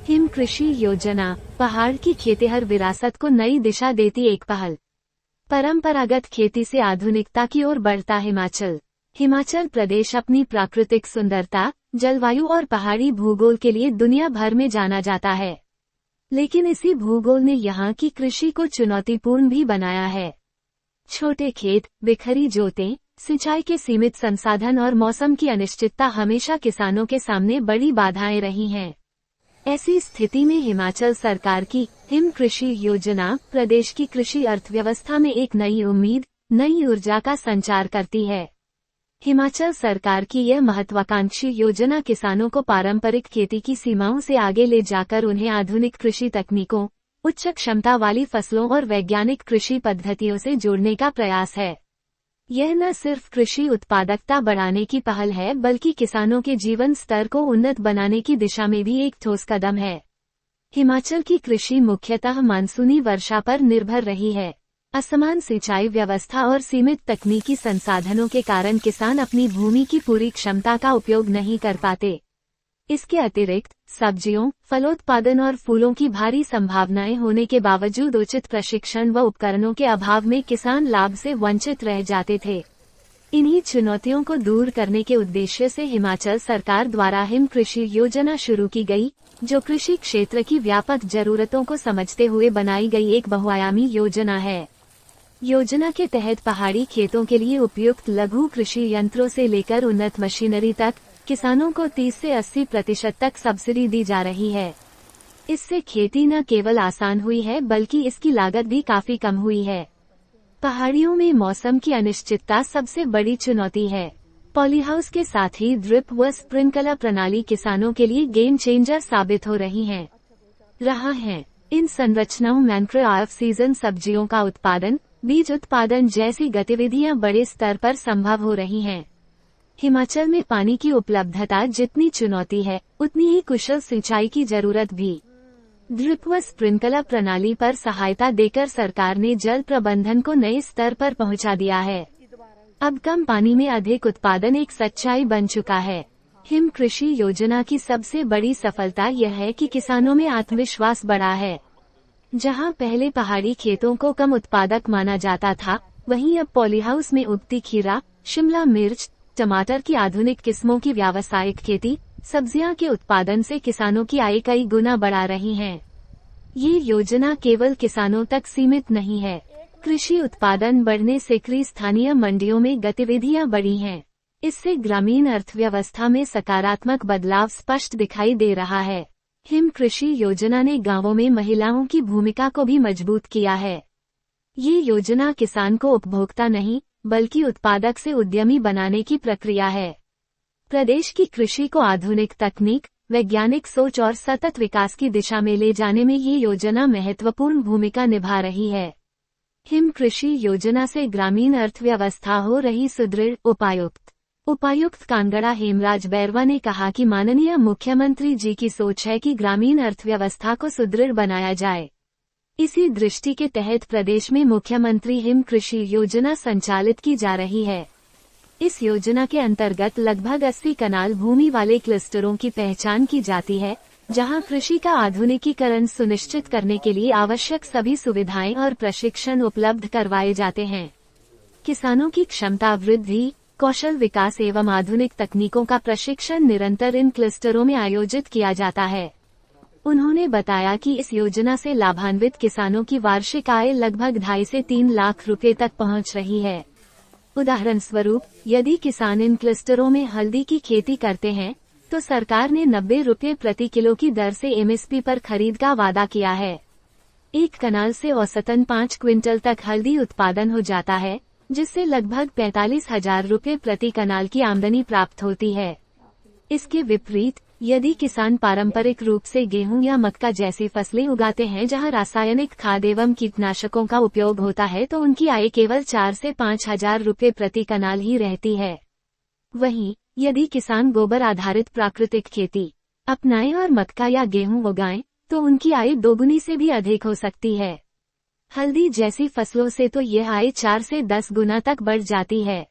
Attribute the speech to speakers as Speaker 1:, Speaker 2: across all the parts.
Speaker 1: Him कृषि योजना पहाड़ की खेतिहर विरासत को नई दिशा देती एक पहल। परंपरागत खेती से आधुनिकता की ओर बढ़ता हिमाचल प्रदेश अपनी प्राकृतिक सुंदरता, जलवायु और पहाड़ी भूगोल के लिए दुनिया भर में जाना जाता है। लेकिन इसी भूगोल ने यहाँ की कृषि को चुनौतीपूर्ण भी बनाया है। छोटे खेत, बिखरी जोतें, सिंचाई के सीमित संसाधन और मौसम की अनिश्चितता हमेशा किसानों के सामने बड़ी बाधाएं रही हैं। ऐसी स्थिति में हिमाचल सरकार की हिम कृषि योजना प्रदेश की कृषि अर्थव्यवस्था में एक नई उम्मीद, नई ऊर्जा का संचार करती है। हिमाचल सरकार की यह महत्वाकांक्षी योजना किसानों को पारंपरिक खेती की सीमाओं से आगे ले जाकर उन्हें आधुनिक कृषि तकनीकों, उच्च क्षमता वाली फसलों और वैज्ञानिक कृषि पद्धतियों से जोड़ने का प्रयास है। यह न सिर्फ कृषि उत्पादकता बढ़ाने की पहल है बल्कि किसानों के जीवन स्तर को उन्नत बनाने की दिशा में भी एक ठोस कदम है। हिमाचल की कृषि मुख्यतः मानसूनी वर्षा पर निर्भर रही है। असमान सिंचाई व्यवस्था और सीमित तकनीकी संसाधनों के कारण किसान अपनी भूमि की पूरी क्षमता का उपयोग नहीं कर पाते। इसके अतिरिक्त सब्जियों, फलोत्पादन और फूलों की भारी संभावनाएं होने के बावजूद उचित प्रशिक्षण व उपकरणों के अभाव में किसान लाभ से वंचित रह जाते थे। इन्हीं चुनौतियों को दूर करने के उद्देश्य से हिमाचल सरकार द्वारा हिम कृषि योजना शुरू की गई, जो कृषि क्षेत्र की व्यापक जरूरतों को समझते हुए बनाई गई एक बहुआयामी योजना है। योजना के तहत पहाड़ी खेतों के लिए उपयुक्त लघु कृषि यंत्रों से लेकर उन्नत मशीनरी तक किसानों को 30 से 80% तक सब्सिडी दी जा रही है। इससे खेती न केवल आसान हुई है बल्कि इसकी लागत भी काफी कम हुई है। पहाड़ियों में मौसम की अनिश्चितता सबसे बड़ी चुनौती है। पॉलीहाउस के साथ ही ड्रिप व स्प्रिंकलर प्रणाली किसानों के लिए गेम चेंजर साबित हो रही है। इन संरचनाओं में ऑफ सीजन सब्जियों का उत्पादन, बीज उत्पादन जैसी गतिविधियां बड़े स्तर पर संभव हो रही हैं। हिमाचल में पानी की उपलब्धता जितनी चुनौती है, उतनी ही कुशल सिंचाई की जरूरत भी। ड्रिप व स्प्रिंकलर प्रणाली पर सहायता देकर सरकार ने जल प्रबंधन को नए स्तर पर पहुंचा दिया है। अब कम पानी में अधिक उत्पादन एक सच्चाई बन चुका है। हिम कृषि योजना की सबसे बड़ी सफलता यह है कि किसानों में आत्मविश्वास बढ़ा है। जहां पहले पहाड़ी खेतों को कम उत्पादक माना जाता था, वहीं अब पॉलीहाउस में उगती खीरा, शिमला मिर्च, टमाटर की आधुनिक किस्मों की व्यावसायिक खेती, सब्जियां के उत्पादन से किसानों की आय कई गुना बढ़ा रही है। ये योजना केवल किसानों तक सीमित नहीं है। कृषि उत्पादन बढ़ने से स्थानीय मंडियों में गतिविधियां बढ़ी हैं। इससे ग्रामीण अर्थव्यवस्था में सकारात्मक बदलाव स्पष्ट दिखाई दे रहा है। हिम कृषि योजना ने गांवों में महिलाओं की भूमिका को भी मजबूत किया है। ये योजना किसान को उपभोक्ता नहीं बल्कि उत्पादक से उद्यमी बनाने की प्रक्रिया है। प्रदेश की कृषि को आधुनिक तकनीक, वैज्ञानिक सोच और सतत विकास की दिशा में ले जाने में ये योजना महत्वपूर्ण भूमिका निभा रही है। हिम कृषि योजना से ग्रामीण अर्थव्यवस्था हो रही सुदृढ़। उपायुक्त कांगड़ा हेमराज बैरवा ने कहा कि माननीय मुख्यमंत्री जी की सोच है कि ग्रामीण अर्थव्यवस्था को सुदृढ़ बनाया जाए। इसी दृष्टि के तहत प्रदेश में मुख्यमंत्री हिम कृषि योजना संचालित की जा रही है। इस योजना के अंतर्गत लगभग 80 कनाल भूमि वाले क्लस्टरों की पहचान की जाती है, जहां कृषि का आधुनिकीकरण सुनिश्चित करने के लिए आवश्यक सभी सुविधाएं और प्रशिक्षण उपलब्ध करवाए जाते हैं। किसानों की क्षमता वृद्धि, कौशल विकास एवं आधुनिक तकनीकों का प्रशिक्षण निरंतर इन क्लस्टरों में आयोजित किया जाता है। उन्होंने बताया कि इस योजना से लाभान्वित किसानों की वार्षिक आय लगभग 2.5 से 3 लाख रुपए तक पहुंच रही है। उदाहरण स्वरूप, यदि किसान इन क्लस्टरों में हल्दी की खेती करते हैं, तो सरकार ने 90 रुपये प्रति किलो की दर से एमएसपी पर खरीद का वादा किया है। एक कनाल से औसतन 5 क्विंटल तक हल्दी उत्पादन हो जाता है, जिससे लगभग 45,000 रुपये प्रति कनाल की आमदनी प्राप्त होती है। इसके विपरीत, यदि किसान पारंपरिक रूप से गेहूं या मक्का जैसी फसलें उगाते हैं जहां रासायनिक खाद एवं कीटनाशकों का उपयोग होता है, तो उनकी आय केवल 4 से 5,000 रुपये प्रति कनाल ही रहती है। वहीं, यदि किसान गोबर आधारित प्राकृतिक खेती अपनाएं और मक्का या गेहूं उगाएं, तो उनकी आय दोगुनी से भी अधिक हो सकती है। हल्दी जैसी फसलों से तो यह आय 4 से 10 गुना तक बढ़ जाती है।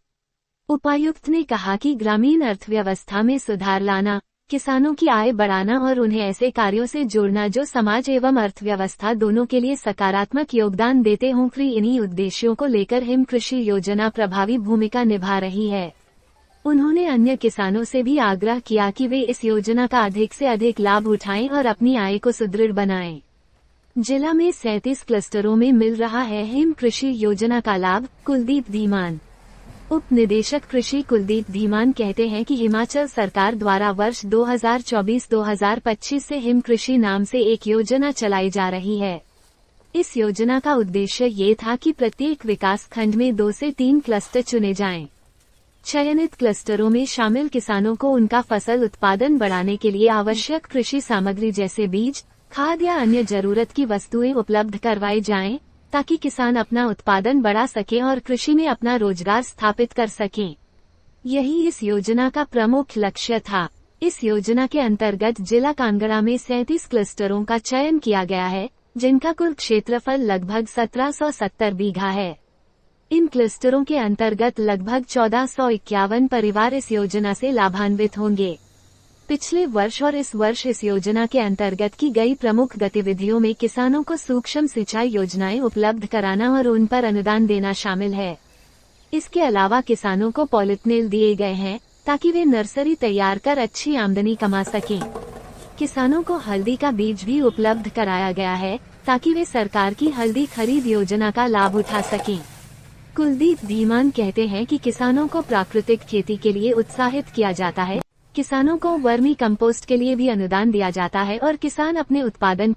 Speaker 1: उपायुक्त ने कहा कि ग्रामीण अर्थव्यवस्था में सुधार लाना, किसानों की आय बढ़ाना और उन्हें ऐसे कार्यों से जोड़ना जो समाज एवं अर्थव्यवस्था दोनों के लिए सकारात्मक योगदान देते हों, इन्हीं उद्देश्यों को लेकर हिम कृषि योजना प्रभावी भूमिका निभा रही है। उन्होंने अन्य किसानों से भी आग्रह किया कि वे इस योजना का अधिक से अधिक लाभ उठाएं और अपनी आय को सुदृढ़ बनाएं। जिला में 37 क्लस्टरों में मिल रहा है हिम कृषि योजना का लाभ। कुलदीप धीमान, उप निदेशक कृषि कुलदीप धीमान कहते हैं कि हिमाचल सरकार द्वारा वर्ष 2024-2025 से हिम कृषि नाम से एक योजना चलाई जा रही है। इस योजना का उद्देश्य ये था कि प्रत्येक विकास खंड में 2 से 3 क्लस्टर चुने जाएं। चयनित क्लस्टरों में शामिल किसानों को उनका फसल उत्पादन बढ़ाने के लिए आवश्यक कृषि सामग्री जैसे बीज, खाद या अन्य जरूरत की वस्तुएं उपलब्ध करवाई जाएं, ताकि किसान अपना उत्पादन बढ़ा सकें और कृषि में अपना रोजगार स्थापित कर सकें। यही इस योजना का प्रमुख लक्ष्य था। इस योजना के अंतर्गत जिला कांगड़ा में 37 क्लस्टरों का चयन किया गया है, जिनका कुल क्षेत्रफल लगभग 1770 बीघा है। इन क्लस्टरों के अंतर्गत लगभग 1451 परिवार इस योजना से लाभान्वित होंगे। पिछले वर्ष और इस वर्ष इस योजना के अंतर्गत की गई प्रमुख गतिविधियों में किसानों को सूक्ष्म सिंचाई योजनाएं उपलब्ध कराना और उन पर अनुदान देना शामिल है। इसके अलावा किसानों को पॉलिथनेल दिए गए हैं, ताकि वे नर्सरी तैयार कर अच्छी आमदनी कमा सकें। किसानों को हल्दी का बीज भी उपलब्ध कराया गया है, ताकि वे सरकार की हल्दी खरीद योजना का लाभ उठा सकें। कुलदीप धीमान कहते हैं कि किसानों को प्राकृतिक खेती के लिए उत्साहित किया जाता है, किसानों को वर्मी कंपोस्ट के लिए भी अनुदान दिया जाता है और किसान अपने उत्पादन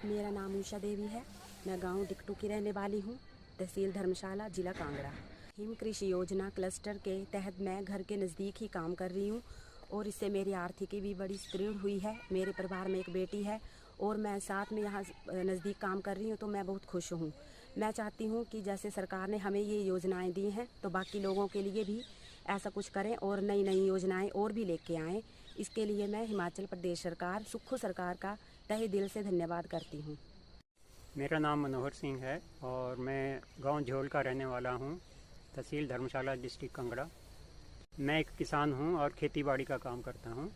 Speaker 2: मेरा नाम उषा देवी है। मैं गांव डिक्टू की रहने वाली हूं, तहसील धर्मशाला, जिला कांगड़ा। हिम कृषि योजना क्लस्टर के तहत मैं घर के नज़दीक ही काम कर रही हूं और इससे मेरी आर्थिकी भी बड़ी सुदृढ़ हुई है। मेरे परिवार में एक बेटी है और मैं साथ में यहाँ नज़दीक काम कर रही हूँ, तो मैं बहुत खुश हूँ। मैं चाहती हूँ कि जैसे सरकार ने हमें ये योजनाएं दी हैं, तो बाकी लोगों के लिए भी ऐसा कुछ करें और नई नई योजनाएं और भी लेके आएँ। इसके लिए मैं हिमाचल प्रदेश सरकार, सुक्खू सरकार का तहे दिल से धन्यवाद करती हूँ।
Speaker 3: मेरा नाम मनोहर सिंह है और मैं गांव झोल का रहने वाला हूँ, तहसील धर्मशाला, डिस्ट्रिक्ट कांगड़ा। मैं एक किसान हूँ और खेतीबाड़ी का काम करता हूँ।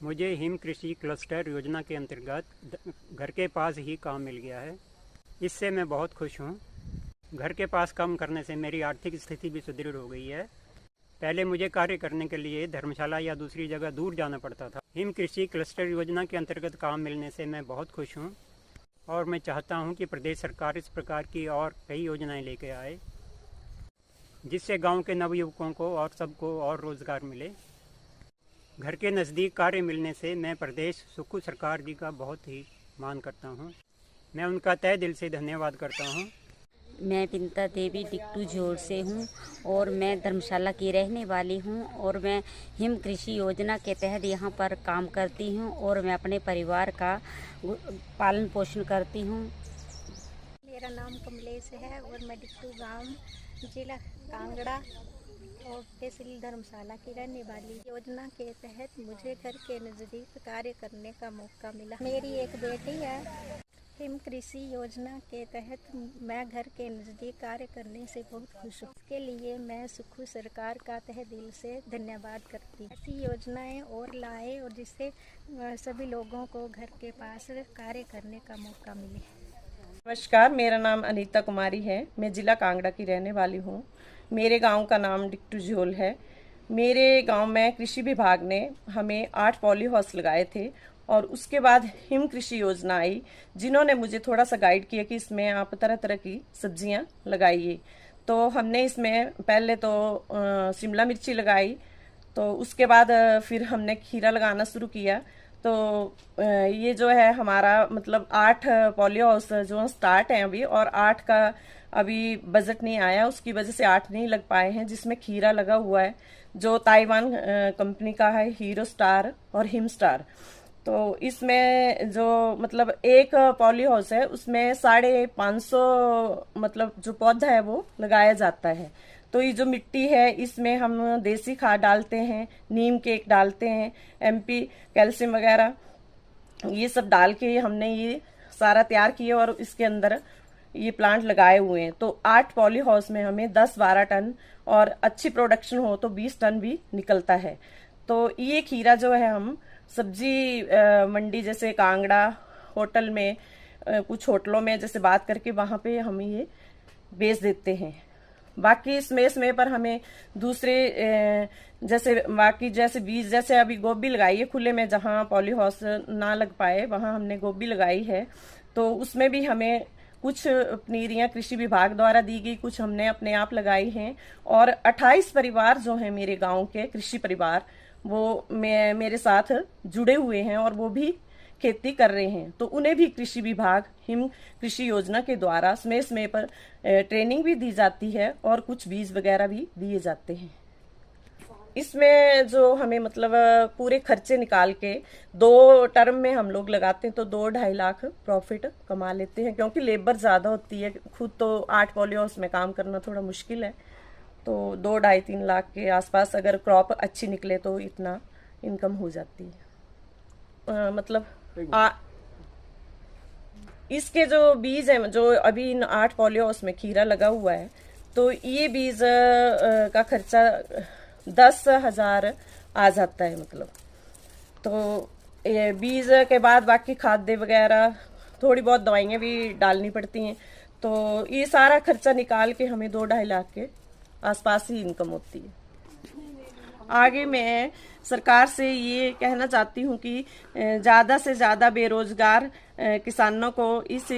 Speaker 3: मुझे हिम कृषि क्लस्टर योजना के अंतर्गत घर के पास ही काम मिल गया है। इससे मैं बहुत खुश हूँ। घर के पास काम करने से मेरी आर्थिक स्थिति भी सुदृढ़ हो गई है। पहले मुझे कार्य करने के लिए धर्मशाला या दूसरी जगह दूर जाना पड़ता था। हिम कृषि क्लस्टर योजना के अंतर्गत काम मिलने से मैं बहुत खुश हूँ और मैं चाहता हूँ कि प्रदेश सरकार इस प्रकार की और कई योजनाएं लेके आए, जिससे गांव के नवयुवकों को और सबको और रोजगार मिले। घर के नज़दीक कार्य मिलने से मैं प्रदेश सुक्खू सरकार जी का बहुत ही मान करता हूँ। मैं उनका तहे दिल से धन्यवाद करता हूँ।
Speaker 2: मैं बिंता देवी डिक्टू झोल से हूँ और मैं धर्मशाला की रहने वाली हूँ और मैं हिम कृषि योजना के तहत यहाँ पर काम करती हूँ और मैं अपने परिवार का पालन पोषण करती हूँ।
Speaker 4: मेरा नाम कमलेश है और मैं डिक्टू गांव, जिला कांगड़ा और तहसील धर्मशाला की रहने वाली। योजना के तहत मुझे घर के नज़दीक कार्य करने का मौका मिला। मेरी एक बेटी है। हिम कृषि योजना के तहत मैं घर के नज़दीक कार्य करने से बहुत खुश हूँ। इसके लिए मैं सुक्खू सरकार का तहे दिल से धन्यवाद करती हूँ। ऐसी योजनाएं और लाए और जिससे सभी लोगों को घर के पास कार्य करने का मौका मिले।
Speaker 5: नमस्कार, मेरा नाम अनीता कुमारी है। मैं जिला कांगड़ा की रहने वाली हूँ। मेरे गांव का नाम डिक्टू झोल है। मेरे गांव में कृषि विभाग ने हमें 8 पॉली हाउस लगाए थे और उसके बाद हिम कृषि योजना आई, जिन्होंने मुझे थोड़ा सा गाइड किया कि इसमें आप तरह तरह की सब्जियां लगाइए। तो हमने इसमें पहले तो शिमला मिर्ची लगाई, तो उसके बाद फिर हमने खीरा लगाना शुरू किया। तो ये जो है हमारा मतलब 8 पॉली हाउस जो स्टार्ट हैं अभी, और 8 का अभी बजट नहीं आया, उसकी वजह से 8 नहीं लग पाए हैं। जिसमें खीरा लगा हुआ है जो ताइवान कंपनी का है, हीरो स्टार और हिम स्टार। तो इसमें जो मतलब एक पॉली हाउस है उसमें 550 मतलब जो पौधा है वो लगाया जाता है। तो ये जो मिट्टी है इसमें हम देसी खाद डालते हैं, नीम केक डालते हैं, MP कैल्शियम वगैरह, ये सब डाल के हमने ये सारा तैयार किया और इसके अंदर ये प्लांट लगाए हुए हैं। तो 8 पॉली हाउस में हमें 10-12 टन और अच्छी प्रोडक्शन हो तो 20 टन भी निकलता है। तो ये खीरा जो है हम सब्जी मंडी जैसे कांगड़ा होटल में, कुछ होटलों में जैसे बात करके वहाँ पे हम ये बेच देते हैं। बाकी समय पर हमें दूसरे जैसे बाकी जैसे बीज, जैसे अभी गोभी लगाई है खुले में, जहाँ पॉली हाउस ना लग पाए वहाँ हमने गोभी लगाई है। तो उसमें भी हमें कुछ पनीरियाँ कृषि विभाग द्वारा दी गई, कुछ हमने अपने आप लगाई हैं। और 28 परिवार जो हैं मेरे गांव के कृषि परिवार, वो मेरे साथ जुड़े हुए हैं और वो भी खेती कर रहे हैं। तो उन्हें भी कृषि विभाग हिम कृषि योजना के द्वारा समय पर ट्रेनिंग भी दी जाती है और कुछ बीज वगैरह भी दिए जाते हैं। इसमें जो हमें मतलब पूरे खर्चे निकाल के 2 टर्म में हम लोग लगाते हैं तो 2-2.5 लाख प्रॉफिट कमा लेते हैं, क्योंकि लेबर ज़्यादा होती है। खुद तो 8 पॉली हाउस में काम करना थोड़ा मुश्किल है, तो 2-2.5-3 लाख के आसपास अगर क्रॉप अच्छी निकले तो इतना इनकम हो जाती है। मतलब इसके जो बीज हैं, जो अभी इन 8 पॉली हाउस में खीरा लगा हुआ है, तो ये बीज का खर्चा 10,000 आ जाता है। मतलब तो ये बीज के बाद बाकी खाद्य वगैरह थोड़ी बहुत दवाइयाँ भी डालनी पड़ती हैं। तो ये सारा खर्चा निकाल के हमें 2-2.5 लाख के आसपास ही इनकम होती है। आगे मैं सरकार से ये कहना चाहती हूँ कि ज़्यादा से ज़्यादा बेरोजगार किसानों को इस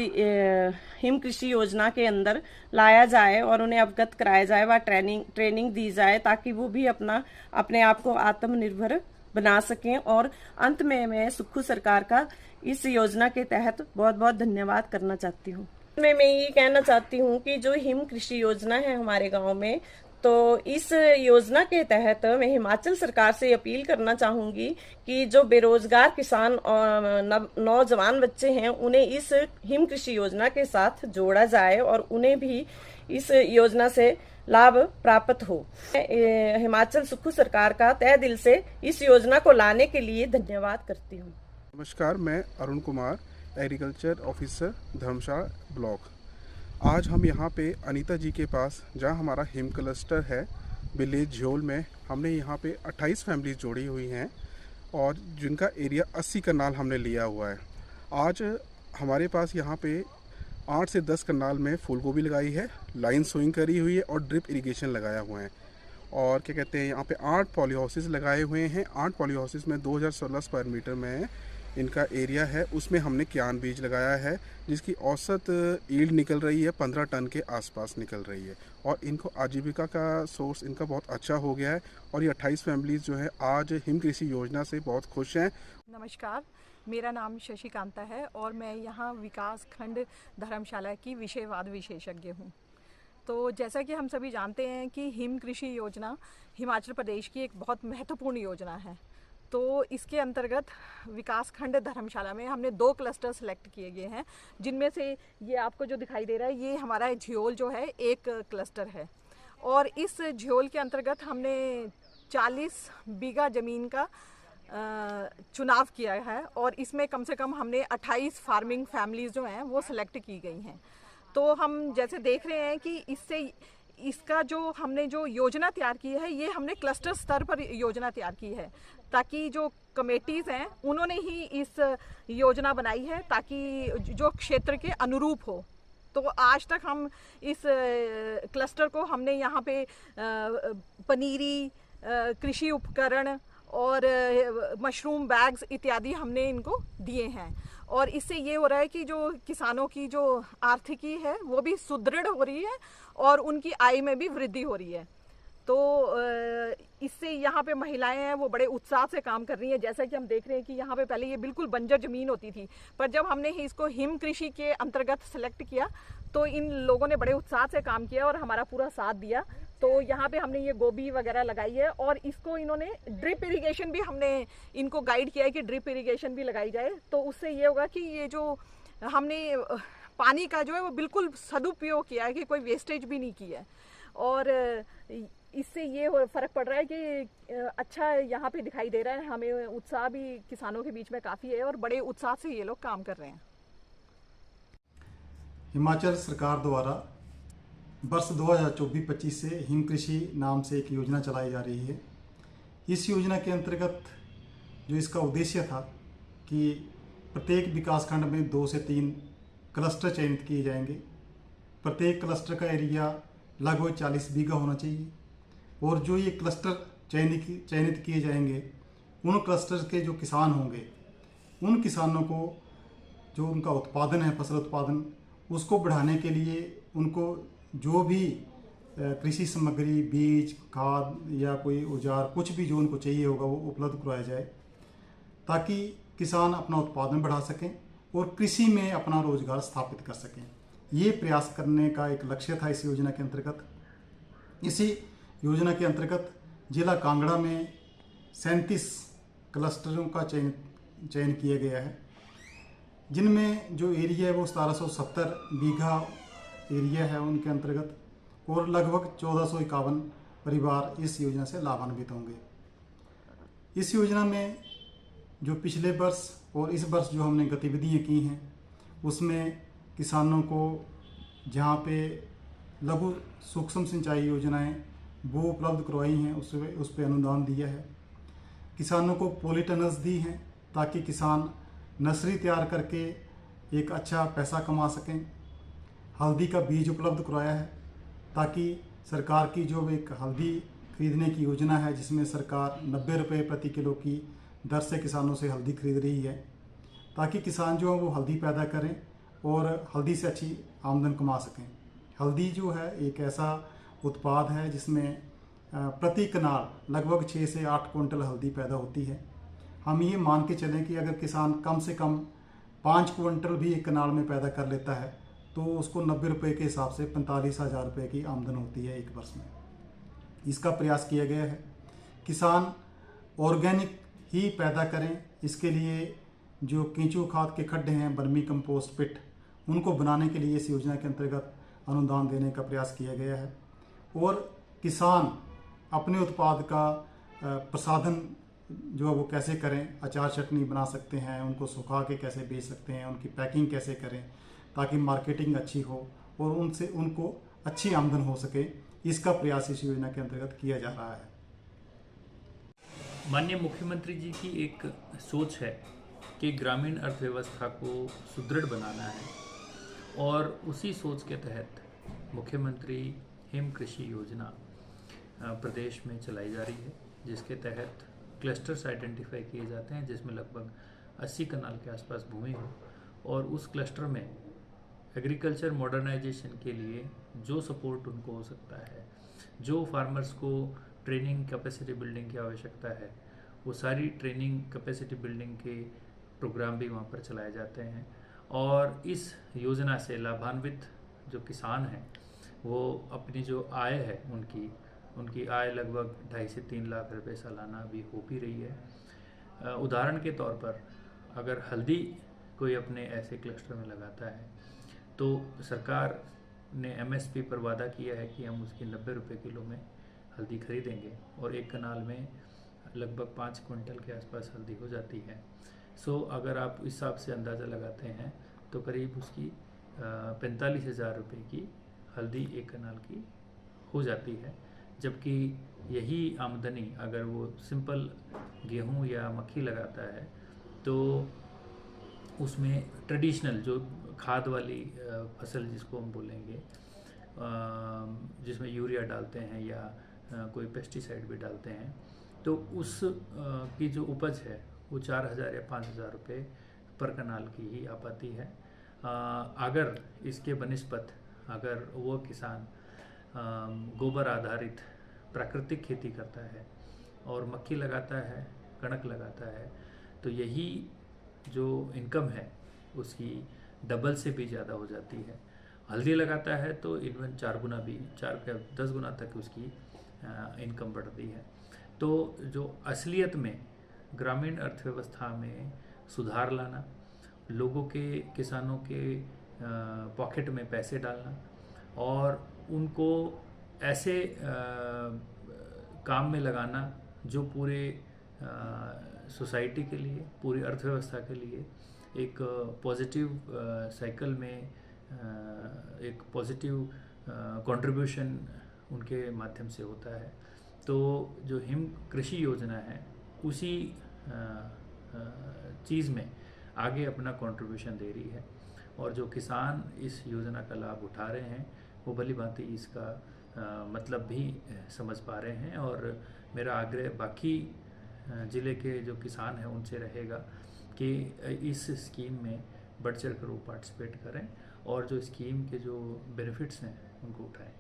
Speaker 5: हिम कृषि योजना के अंदर लाया जाए और उन्हें अवगत कराया जाए व ट्रेनिंग दी जाए, ताकि वो भी अपने आप को आत्मनिर्भर बना सकें। और अंत में मैं सुक्खू सरकार का इस योजना के तहत बहुत बहुत धन्यवाद करना चाहती हूँ। मैं ये कहना चाहती हूँ कि जो हिम कृषि योजना है हमारे गाँव में, तो इस योजना के तहत मैं हिमाचल सरकार से अपील करना चाहूँगी कि जो बेरोजगार किसान और नौजवान बच्चे हैं, उन्हें इस हिम कृषि योजना के साथ जोड़ा जाए और उन्हें भी इस योजना से लाभ प्राप्त हो। हिमाचल सुक्खू सरकार का तहे दिल से इस योजना को लाने के लिए धन्यवाद करती हूँ।
Speaker 6: नमस्कार, मैं अरुण कुमार, एग्रीकल्चर ऑफिसर धर्मशाला ब्लॉक। आज हम यहाँ पे अनीता जी के पास, जहाँ हमारा हिम क्लस्टर है विलेज झोल में, हमने यहाँ पे 28 फैमिलीज जोड़ी हुई हैं और जिनका एरिया 80 कनाल हमने लिया हुआ है। आज हमारे पास यहाँ पे 8 से 10 कनाल में फूल गोभी लगाई है, लाइन सोइंग करी हुई है और ड्रिप इरिगेशन लगाया हुआ है। और क्या कहते हैं, यहाँ पे 8 पॉली हाउसेस लगाए हुए हैं। 8 पॉली हाउसेस में 2016 स्क्वायर मीटर में इनका एरिया है। उसमें हमने क्यान बीज लगाया है, जिसकी औसत ईल्ड निकल रही है 15 टन के आसपास निकल रही है। और इनको आजीविका का सोर्स इनका बहुत अच्छा हो गया है और ये 28 फैमिलीज जो है आज हिम कृषि योजना से बहुत खुश हैं।
Speaker 7: नमस्कार, मेरा नाम शशिकांता है और मैं यहाँ विकास खंड धर्मशाला की विषयवाद विशेषज्ञ हूँ। तो जैसा कि हम सभी जानते हैं कि हिम कृषि योजना हिमाचल प्रदेश की एक बहुत महत्वपूर्ण योजना है। तो इसके अंतर्गत विकास खंड धर्मशाला में हमने 2 क्लस्टर सेलेक्ट किए गए हैं, जिनमें से ये आपको जो दिखाई दे रहा है ये हमारा झियोल जो है एक क्लस्टर है। और इस झियोल के अंतर्गत हमने 40 बीघा ज़मीन का चुनाव किया है और इसमें कम से कम हमने 28 फार्मिंग फैमिलीज़ जो हैं वो सिलेक्ट की गई हैं। तो हम जैसे देख रहे हैं कि इसका जो हमने जो योजना तैयार की है, ये हमने क्लस्टर स्तर पर योजना तैयार की है, ताकि जो कमेटीज़ हैं उन्होंने ही इस योजना बनाई है ताकि जो क्षेत्र के अनुरूप हो। तो आज तक हम इस क्लस्टर को हमने यहाँ पे पनीरी, कृषि उपकरण और मशरूम बैग्स इत्यादि हमने इनको दिए हैं। और इससे ये हो रहा है कि जो किसानों की जो आर्थिकी है वो भी सुदृढ़ हो रही है और उनकी आय में भी वृद्धि हो रही है। तो इससे यहाँ पे महिलाएं हैं वो बड़े उत्साह से काम कर रही हैं। जैसा कि हम देख रहे हैं कि यहाँ पे पहले ये बिल्कुल बंजर ज़मीन होती थी, पर जब हमने इसको हिम कृषि के अंतर्गत सेलेक्ट किया तो इन लोगों ने बड़े उत्साह से काम किया और हमारा पूरा साथ दिया। तो यहाँ पे हमने ये गोभी वगैरह लगाई है और इसको इन्होंने ड्रिप इरिगेशन भी हमने इनको गाइड किया है कि ड्रिप इरिगेशन भी लगाई जाए। तो उससे ये होगा कि ये जो हमने पानी का जो है वो बिल्कुल सदुपयोग किया है कि कोई वेस्टेज भी नहीं किया है। और इससे ये फ़र्क पड़ रहा है कि अच्छा यहाँ पे दिखाई दे रहा है, हमें उत्साह भी किसानों के बीच में काफ़ी है और बड़े उत्साह से ये लोग काम कर रहे हैं।
Speaker 8: हिमाचल सरकार द्वारा वर्ष 2024-25 से हिम कृषि नाम से एक योजना चलाई जा रही है। इस योजना के अंतर्गत जो इसका उद्देश्य था कि प्रत्येक विकासखंड में 2 से 3 क्लस्टर चयनित किए जाएंगे। प्रत्येक क्लस्टर का एरिया लगभग 40 बीघा होना चाहिए और जो ये क्लस्टर चयनित किए जाएंगे, उन क्लस्टर के जो किसान होंगे, उन किसानों को जो उनका उत्पादन है, फसल उत्पादन, उसको बढ़ाने के लिए उनको जो भी कृषि सामग्री, बीज, खाद या कोई औजार, कुछ भी जो उनको चाहिए होगा वो उपलब्ध करवाया जाए, ताकि किसान अपना उत्पादन बढ़ा सकें और कृषि में अपना रोजगार स्थापित कर सकें। ये प्रयास करने का एक लक्ष्य था इस योजना के अंतर्गत। इसी योजना के अंतर्गत जिला कांगड़ा में 37 क्लस्टरों का चयन किया गया है, जिनमें जो एरिया है वो 1770 बीघा एरिया है उनके अंतर्गत, और लगभग 1451 परिवार इस योजना से लाभान्वित होंगे। इस योजना में जो पिछले वर्ष और इस वर्ष जो हमने गतिविधियाँ की हैं, उसमें किसानों को जहाँ पे लघु सूक्ष्म सिंचाई योजनाएं वो उपलब्ध करवाई हैं, उस पर अनुदान दिया है। किसानों को पॉलीटनल्स दी हैं ताकि किसान नर्सरी तैयार करके एक अच्छा पैसा कमा सकें। हल्दी का बीज उपलब्ध करवाया है ताकि सरकार की जो एक हल्दी खरीदने की योजना है, जिसमें सरकार 90 रुपये प्रति किलो की दर से किसानों से हल्दी खरीद रही है, ताकि किसान जो है वो हल्दी पैदा करें और हल्दी से अच्छी आमदन कमा सकें। हल्दी जो है एक ऐसा उत्पाद है जिसमें प्रति कनाल लगभग 6 से 8 क्विंटल हल्दी पैदा होती है। हम ये मान के चलें कि अगर किसान कम से कम 5 क्विंटल भी एक कनाल में पैदा कर लेता है तो उसको 90 रुपये के हिसाब से 45,000 रुपये की आमदन होती है एक वर्ष में। इसका प्रयास किया गया है किसान ऑर्गेनिक ही पैदा करें। इसके लिए जो केंचुआ खाद के खड्डे हैं, वर्मी कंपोस्ट पिट, उनको बनाने के लिए इस योजना के अंतर्गत अनुदान देने का प्रयास किया गया है। और किसान अपने उत्पाद का प्रसाधन जो है वो कैसे करें, अचार चटनी बना सकते हैं, उनको सुखा के कैसे बेच सकते हैं, उनकी पैकिंग कैसे करें ताकि मार्केटिंग अच्छी हो और उनसे उनको अच्छी आमदन हो सके, इसका प्रयास इस योजना के अंतर्गत किया जा रहा है।
Speaker 9: माननीय मुख्यमंत्री जी की एक सोच है कि ग्रामीण अर्थव्यवस्था को सुदृढ़ बनाना है और उसी सोच के तहत मुख्यमंत्री हिम कृषि योजना प्रदेश में चलाई जा रही है, जिसके तहत क्लस्टर्स आइडेंटिफाई किए जाते हैं, जिसमें लगभग 80 कनाल के आसपास भूमि हो और उस क्लस्टर में एग्रीकल्चर मॉडर्नाइजेशन के लिए जो सपोर्ट उनको हो सकता है, जो फार्मर्स को ट्रेनिंग कैपेसिटी बिल्डिंग की आवश्यकता है, वो सारी ट्रेनिंग कैपेसिटी बिल्डिंग के प्रोग्राम भी वहाँ पर चलाए जाते हैं। और इस योजना से लाभान्वित जो किसान हैं वो अपनी जो आय है उनकी आय लगभग 2.5 से 3 लाख रुपए सालाना भी हो भी रही है। उदाहरण के तौर पर अगर हल्दी कोई अपने ऐसे क्लस्टर में लगाता है तो सरकार ने MSP पर वादा किया है कि हम उसकी 90 रुपये किलो में हल्दी खरीदेंगे और एक कनाल में लगभग 5 क्विंटल के आसपास हल्दी हो जाती है। सो अगर आप इस हिसाब से अंदाज़ा लगाते हैं तो करीब उसकी 45,000 रुपये की हल्दी एक कनाल की हो जाती है। जबकि यही आमदनी अगर वो सिंपल गेहूं या मक्की लगाता है तो उसमें ट्रेडिशनल जो खाद वाली फसल जिसको हम बोलेंगे, जिसमें यूरिया डालते हैं या कोई पेस्टिसाइड भी डालते हैं, तो उस की जो उपज है वो 4,000 या 5,000 रुपये पर कनाल की ही आ पाती है। अगर इसके बनिस्पत अगर वो किसान गोबर आधारित प्राकृतिक खेती करता है और मक्की लगाता है, कणक लगाता है, तो यही जो इनकम है उसकी डबल से भी ज़्यादा हो जाती है। हल्दी लगाता है तो इवन 4 गुना भी 4 या 10 गुना तक उसकी इनकम बढ़ती है। तो जो असलियत में ग्रामीण अर्थव्यवस्था में सुधार लाना, लोगों के, किसानों के पॉकेट में पैसे डालना और उनको ऐसे काम में लगाना जो पूरे सोसाइटी के लिए, पूरी अर्थव्यवस्था के लिए एक पॉजिटिव साइकिल में एक पॉजिटिव कंट्रीब्यूशन उनके माध्यम से होता है। तो जो हिम कृषि योजना है उसी चीज़ में आगे अपना कंट्रीब्यूशन दे रही है, और जो किसान इस योजना का लाभ उठा रहे हैं वो भली भांति इसका मतलब भी समझ पा रहे हैं। और मेरा आग्रह बाकी ज़िले के जो किसान हैं उनसे रहेगा कि इस स्कीम में बढ़ चढ़ कर वो पार्टिसिपेट करें और जो स्कीम के जो बेनिफिट्स हैं उनको उठाएं।